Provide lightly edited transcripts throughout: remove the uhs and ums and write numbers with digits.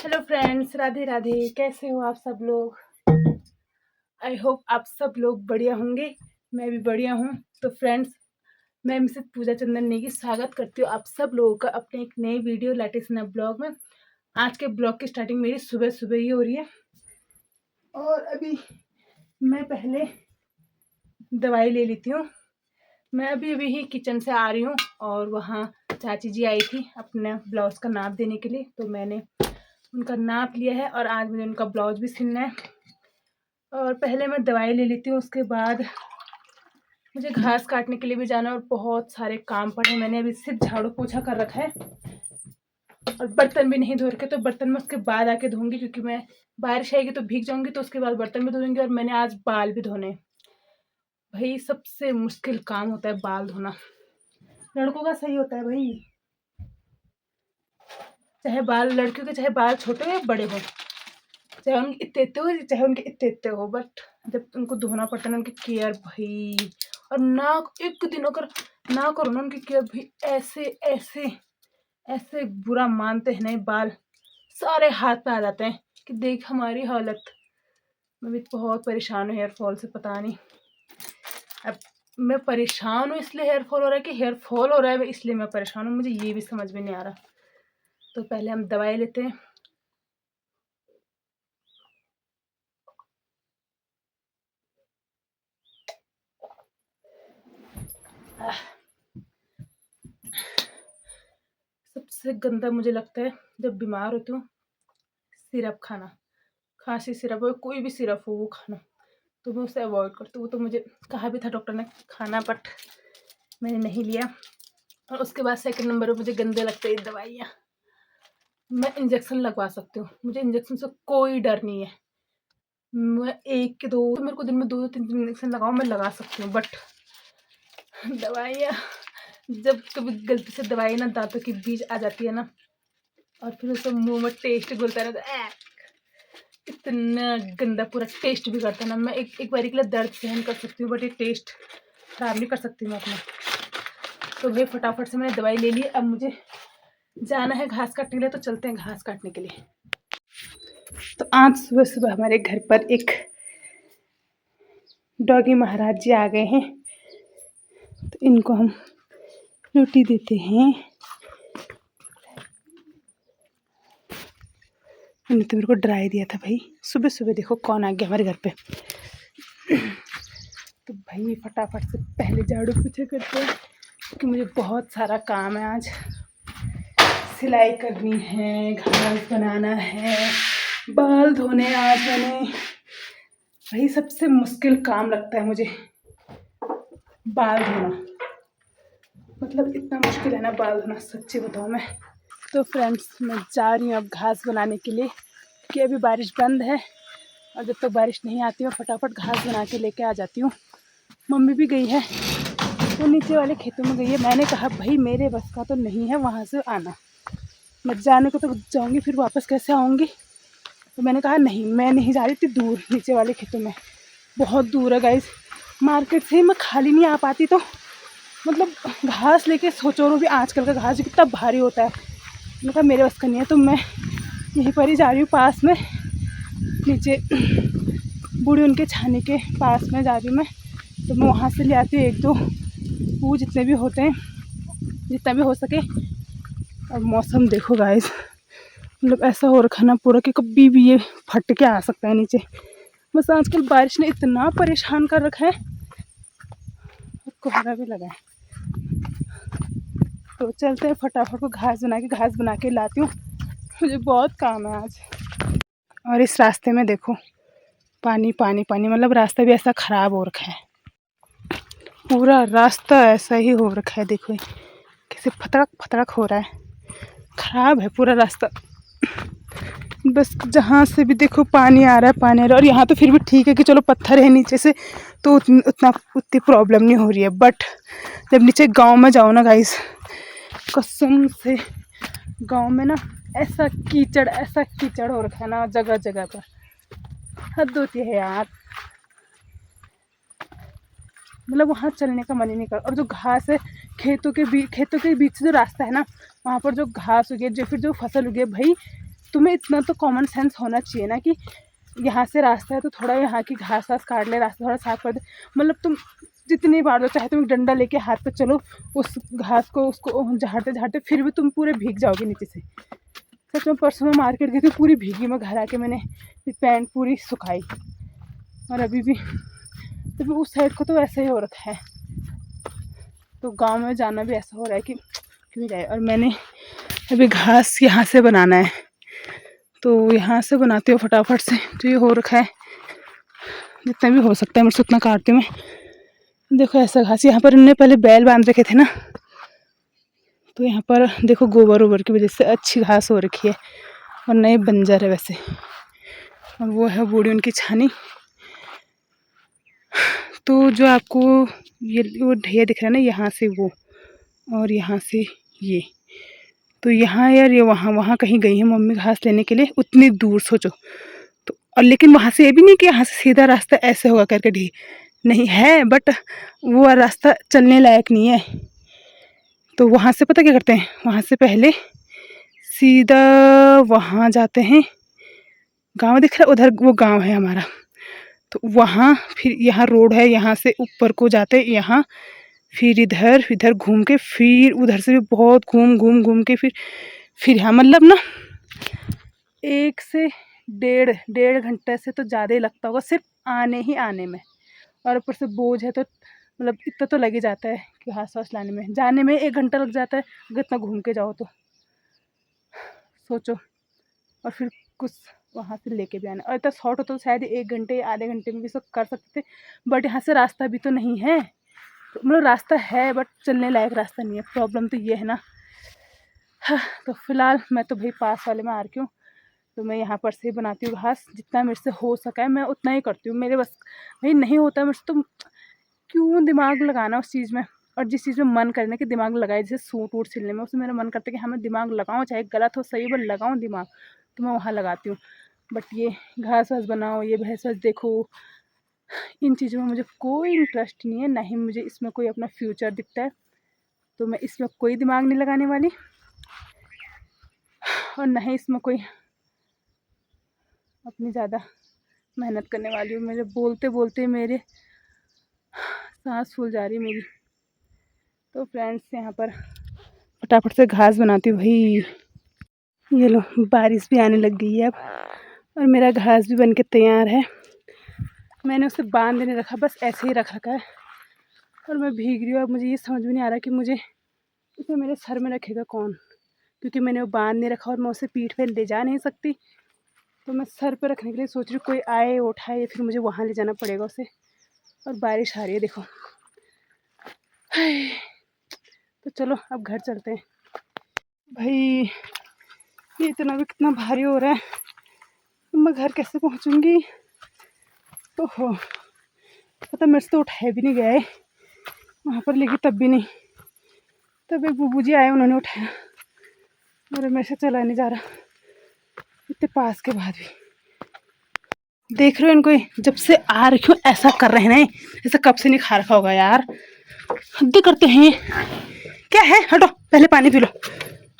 Hello friends, Radhe Radhe. कैसे हो आप सब लोग? आई होप आप सब लोग बढ़िया होंगे। मैं भी बढ़िया हूँ। तो फ्रेंड्स, मैं मिसेस पूजा चंदन नेगी स्वागत करती हूँ आप सब लोगों का अपने एक नए वीडियो लेटेस्ट नए ब्लॉग में। आज के ब्लॉग की स्टार्टिंग मेरी सुबह सुबह ही हो रही है और अभी मैं पहले दवाई ले लेती हूँ। मैं अभी अभी ही किचन से आ रही हूँ और वहाँ चाची जी आई थी अपने ब्लाउज का नाप देने के लिए, तो मैंने उनका नाप लिया है और आज मुझे उनका ब्लाउज भी सिलना है। और पहले मैं दवाई ले लेती हूँ, उसके बाद मुझे घास काटने के लिए भी जाना है और बहुत सारे काम पड़े। मैंने अभी सिर्फ झाड़ू पोछा कर रखा है और बर्तन भी नहीं धो रखे, तो बर्तन मैं उसके बाद आके धोऊंगी क्योंकि मैं बारिश आएगी तो भीग जाऊंगी, तो उसके बाद बर्तन भी धोऊंगी। और मैंने आज बाल भी धोने। भाई सबसे मुश्किल काम होता है बाल धोना। लड़कों का सही होता है भाई, चाहे बाल लड़कियों के चाहे बाल छोटे हो या बड़े हो, चाहे उनके इतने हो चाहे उनके इतने हो, बट जब उनको धोना पड़ता है ना उनकी केयर भाई, और ना एक दिन अगर ना करो ना उनकी केयर भाई, ऐसे ऐसे ऐसे बुरा मानते हैं नहीं, बाल सारे हाथ पे आ जाते हैं कि देख हमारी हालत। मैं भी बहुत परेशान हूँ हेयर फॉल से, पता नहीं अब मैं परेशान हूँ इसलिए हेयर फॉल हो रहा है कि हेयर फॉल हो रहा है इसलिए मैं परेशान हूँ, मुझे ये भी समझ में नहीं आ रहा। तो पहले हम दवाई लेते हैं। सबसे गंदा मुझे लगता है जब बीमार होती हूँ सिरप खाना, खांसी सिरप हो कोई भी सिरप हो वो खाना, तो मैं उसे अवॉइड करती हूँ। वो तो मुझे कहा भी था डॉक्टर ने खाना, बट मैंने नहीं लिया। और उसके बाद सेकंड नंबर पर मुझे गंदे लगते हैं दवाइयाँ। मैं इंजेक्शन लगवा सकती हूँ, मुझे इंजेक्शन से कोई डर नहीं है। मैं एक के दो तो मेरे को दिन में दो तीन इंजेक्शन लगाओ मैं लगा सकती हूँ, बट दवाइयाँ जब कभी गलती से दवाई ना दांतों के बीच आ जाती है ना और फिर उसे मुंह में टेस्ट घुलता रहता है, इतना गंदा पूरा टेस्ट भी करता है ना। मैं एक बारी के लिए दर्द सहन कर सकती हूँ, बट ये टेस्ट खराब नहीं कर सकती मैं अपना। तो भाई फटाफट से मैंने दवाई ले ली। अब मुझे जाना है घास काटने के लिए, तो चलते हैं घास काटने के लिए। तो आज सुबह सुबह हमारे घर पर एक डॉगी महाराज जी आ गए हैं, तो इनको हम रोटी देते हैं। इन्होंने तो मेरे को ड्राई दिया था भाई। सुबह सुबह देखो कौन आ गया हमारे घर पे। तो भाई फटाफट से पहले झाड़ू पोछा करते हैं क्योंकि मुझे बहुत सारा काम है आज। सिलाई करनी है, घास बनाना है, बाल धोने आज मैंने। भाई सबसे मुश्किल काम लगता है मुझे बाल धोना, मतलब इतना मुश्किल है ना बाल धोना, सच्ची बताऊँ मैं। तो फ्रेंड्स मैं जा रही हूँ अब घास बनाने के लिए कि अभी बारिश बंद है और जब तक बारिश नहीं आती मैं फटाफट घास बना के लेके आ जाती हूँ। मम्मी भी गई है, वो नीचे वाले खेतों में गई है। मैंने कहा भाई मेरे बस का तो नहीं है वहाँ से आना, मैं जाने को तो जाऊँगी फिर वापस कैसे आऊँगी। तो मैंने कहा नहीं मैं नहीं जा रही थी दूर नीचे वाले खेतों में, बहुत दूर है गाइस। मार्केट से मैं खाली नहीं आ पाती, तो मतलब घास लेके सोचो रो भी आजकल का घास कितना भारी होता है। मैंने कहा मेरे बस का नहीं है, तो मैं यहीं पर ही जा रही हूँ पास में, नीचे बूढ़ी उनके छाने के पास में जा रही हूँ मैं। तो मैं वहाँ से ले आती हूँ एक दो वो जितने भी होते हैं, जितना भी हो सके। और मौसम देखो गाइस, मतलब ऐसा हो रखा ना पूरा कि कभी भी ये फट के आ सकता है नीचे। बस आजकल बारिश ने इतना परेशान कर रखा है, कोहरा भी लगा है। तो चलते हैं फटाफट को घास बना के लाती हूँ, मुझे बहुत काम है आज। और इस रास्ते में देखो पानी पानी पानी, मतलब रास्ता भी ऐसा ख़राब हो रखा है, पूरा रास्ता ऐसा ही हो रखा है। देखो कैसे फतरक फतरक हो रहा है, ख़राब है पूरा रास्ता। बस जहाँ से भी देखो पानी आ रहा है पानी आ रहा है। और यहाँ तो फिर भी ठीक है कि चलो पत्थर है नीचे से तो उतनी प्रॉब्लम नहीं हो रही है, बट जब नीचे गांव में जाओ ना गाइस, कसम से गांव में ना ऐसा कीचड़ हो रखा है ना जगह जगह पर, हद होती है यार। मतलब वहाँ चलने का मन ही नहीं कर। और जो घास है खेतों के बीच से जो रास्ता है ना, वहाँ पर जो घास उगे जो फिर जो फसल उगे भाई, तुम्हें इतना तो कॉमन सेंस होना चाहिए ना कि यहाँ से रास्ता है तो थोड़ा यहाँ की घास वास काट ले, रास्ता थोड़ा साफ कर दे। मतलब तुम जितनी बार दो, चाहे तुम डंडा लेके हाथ पे चलो उस घास को उसको झाड़ते झाड़ते फिर भी तुम पूरे भीग जाओगे नीचे से। सच में परसों मैं मार्केट गई थी पूरी भीगी, मैं घर आके मैंने पैंट पूरी सुखाई। और अभी भी उस साइड को तो ऐसा ही हो रखा है, तो गांव में जाना भी ऐसा हो रहा है कि क्यों जाए। और मैंने अभी घास यहाँ से बनाना है, तो यहाँ से बनाती हूँ फटाफट से। तो ये हो रखा है, जितना भी हो सकता है मुझसे उतना काटती हूँ मैं। देखो ऐसा घास, यहाँ पर इनने पहले बैल बांध रखे थे ना, तो यहाँ पर देखो गोबर वोबर की वजह से अच्छी घास हो रखी है और नए बंजर है वैसे। और वो है बूढ़ी उनकी छानी। तो जो आपको ये वो ढेर दिख रहा है ना, यहाँ से वो और यहाँ से ये, तो यहाँ यार ये वहाँ कहीं गई है मम्मी घास लेने के लिए, उतनी दूर सोचो। तो और लेकिन वहाँ से ये भी नहीं कि यहाँ से सीधा रास्ता ऐसे होगा करके ढेर नहीं है, बट वो रास्ता चलने लायक नहीं है। तो वहाँ से पता क्या करते हैं, वहाँ से पहले सीधा वहाँ जाते हैं, गांव दिख रहा है उधर, वो गांव है हमारा। तो वहाँ फिर यहाँ रोड है, यहाँ से ऊपर को जाते हैं यहाँ, फिर इधर घूम के फिर उधर से भी बहुत घूम के फिर यहाँ मतलब ना 1 से डेढ़ घंटे से तो ज़्यादा ही लगता होगा सिर्फ आने में। और ऊपर से बोझ है तो मतलब इतना तो लग ही जाता है कि घास वास लाने में, जाने में 1 घंटा लग जाता है अगर इतना घूम के जाओ तो सोचो। और फिर कुछ वहाँ से लेके भी आना, और इतना शॉर्ट हो तो शायद 1 घंटे आधे घंटे में भी सब कर सकते थे, बट यहाँ से रास्ता भी तो नहीं है। तो मतलब रास्ता है बट चलने लायक रास्ता नहीं है, प्रॉब्लम तो ये है ना। हाँ, तो फिलहाल मैं तो भाई पास वाले में आ रही हूँ, तो मैं यहाँ पर से ही बनाती हूँ घास, जितना मेरे से हो सका है मैं उतना ही करती हूँ। मेरे बस भाई नहीं होता है मेरे से, तो क्यों दिमाग लगाना उस चीज़ में। और जिस चीज़ में मन करने के दिमाग लगाए, जैसे सूट वूट सिलने में, उसमें मेरा मन करता है कि हाँ मैं दिमाग लगाऊँ, चाहे गलत हो सही, बट लगाऊँ दिमाग, तो मैं वहाँ लगाती हूँ। बट ये घास वास बनाओ, ये भैंस वैस देखो, इन चीज़ों में मुझे कोई इंटरेस्ट नहीं है, ना ही मुझे इसमें कोई अपना फ्यूचर दिखता है, तो मैं इसमें कोई दिमाग नहीं लगाने वाली, और ना ही इसमें कोई अपनी ज़्यादा मेहनत करने वाली हूँ। मेरे बोलते बोलते मेरे सांस फूल जा रही है मेरी। तो फ्रेंड्स यहाँ पर फटाफट से घास बनाती हूँ भाई। ये लो बारिश भी आने लग गई है अब, और मेरा घास भी बन के तैयार है। मैंने उसे बांध नहीं रखा, बस ऐसे ही रख रखा है, और मैं भीग रही हूँ। अब मुझे ये समझ में नहीं आ रहा कि मुझे इसे मेरे सर में रखेगा कौन, क्योंकि मैंने वो बांध नहीं रखा और मैं उसे पीठ पे ले जा नहीं सकती। तो मैं सर पे रखने के लिए सोच रही हूँ कोई आए उठाए, या फिर मुझे वहाँ ले जाना पड़ेगा उसे। और बारिश आ रही है देखो। तो चलो अब घर चलते हैं। भाई ये इतना भी कितना भारी हो रहा है, मैं घर कैसे पहुँचूँगी। तो हो पता मेरे से तो उठाया भी नहीं गया है वहाँ पर, लेकिन तब भी नहीं, तब एक बुबू जी आए उन्होंने उठाया, और मेरे से चला नहीं जा रहा इतने पास के बाद भी। देख रहे हो इनको, जब से आ रही हूँ ऐसा कर रहे हैं ना, ऐसा कब से नहीं खा रखा होगा यार, हद करते हैं। क्या है, हटो पहले पानी पी लो,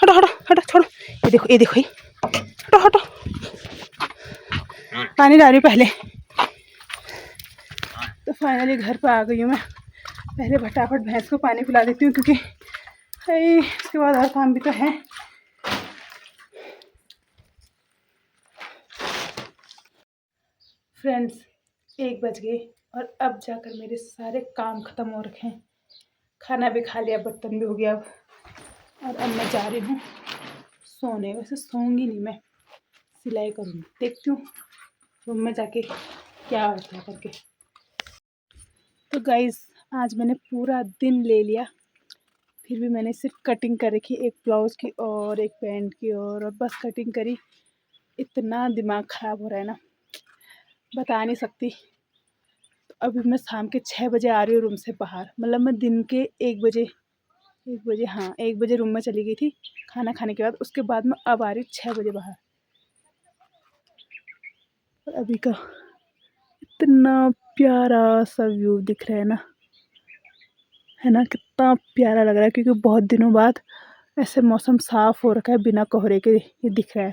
हटो हटो हटो छोड़ो। ये देखो हटो हटो, पानी ला रही हूँ पहले। तो फाइनली घर पर आ गई हूँ मैं। पहले फटाफट भैंस को पानी पिला देती हूँ, क्योंकि इसके बाद और काम भी तो है। फ्रेंड्स 1 बज गए, और अब जाकर मेरे सारे काम ख़त्म हो रखे हैं। खाना भी खा लिया, बर्तन भी हो गया अब, और अब मैं जा रही हूँ सोने। वैसे सोऊंगी नहीं मैं, सिलाई करूँगी, देखती हूँ रूम में जाके क्या होता है करके। तो गाइस आज मैंने पूरा दिन ले लिया, फिर भी मैंने सिर्फ कटिंग कर रखी, एक ब्लाउज़ की और एक पैंट की, और बस कटिंग करी। इतना दिमाग ख़राब हो रहा है ना, बता नहीं सकती। तो अभी मैं शाम के 6 बजे आ रही हूँ रूम से बाहर, मतलब मैं दिन के 1 बजे हाँ 1 बजे रूम में चली गई थी खाना खाने के बाद। उसके बाद मैं अब आ रही हूँ 6 बजे बाहर। और अभी का इतना प्यारा सा व्यू दिख रहा है ना, कितना प्यारा लग रहा है, क्योंकि बहुत दिनों बाद ऐसे मौसम साफ़ हो रखा है बिना कोहरे के, ये दिख रहा है।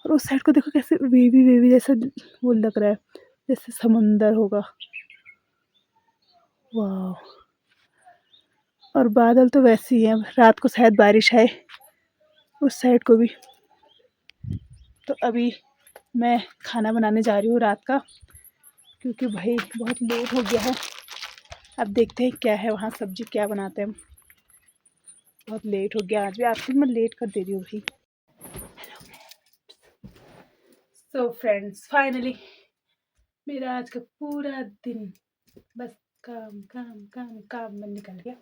और उस साइड को देखो कैसे वेवी वेवी जैसा वो लग रहा है, जैसे समुंदर होगा। वाह। और बादल तो वैसे ही हैं, रात को शायद बारिश आए उस साइड को भी। तो अभी मैं खाना बनाने जा रही हूँ रात का, क्योंकि भाई बहुत लेट हो गया है। अब देखते हैं क्या है वहाँ सब्जी, क्या बनाते हैं। बहुत लेट हो गया आज भी, आपको मैं लेट कर दे रही हूँ भाई। सो फ्रेंड्स, फाइनली मेरा आज का पूरा दिन बस काम काम काम काम में निकल गया।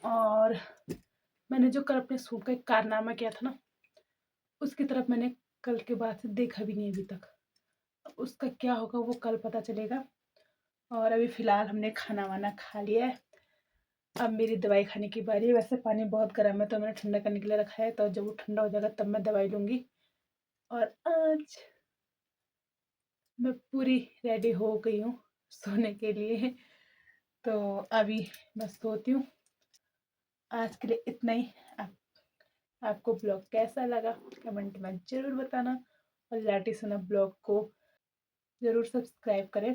और मैंने जो कल अपने सूट का एक कारनामा किया था ना, उसकी तरफ मैंने कल के बाद से देखा भी नहीं अभी तक। अब उसका क्या होगा वो कल पता चलेगा। और अभी फ़िलहाल हमने खाना वाना खा लिया है। अब मेरी दवाई खाने की बारी है। वैसे पानी बहुत गर्म है तो मैंने ठंडा करने के लिए रखा है, तो जब वो ठंडा हो जाएगा तब मैं दवाई लूँगी। और आज मैं पूरी रेडी हो गई हूँ सोने के लिए। तो अभी मैं सोती हूँ। आज के लिए इतना ही। आपको ब्लॉग कैसा लगा कमेंट में ज़रूर बताना, और लाटी सुना ब्लॉग को ज़रूर सब्सक्राइब करें,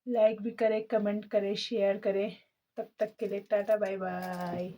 लाइक भी करें, कमेंट करें, शेयर करें। तब तक के लिए टाटा बाय बाय।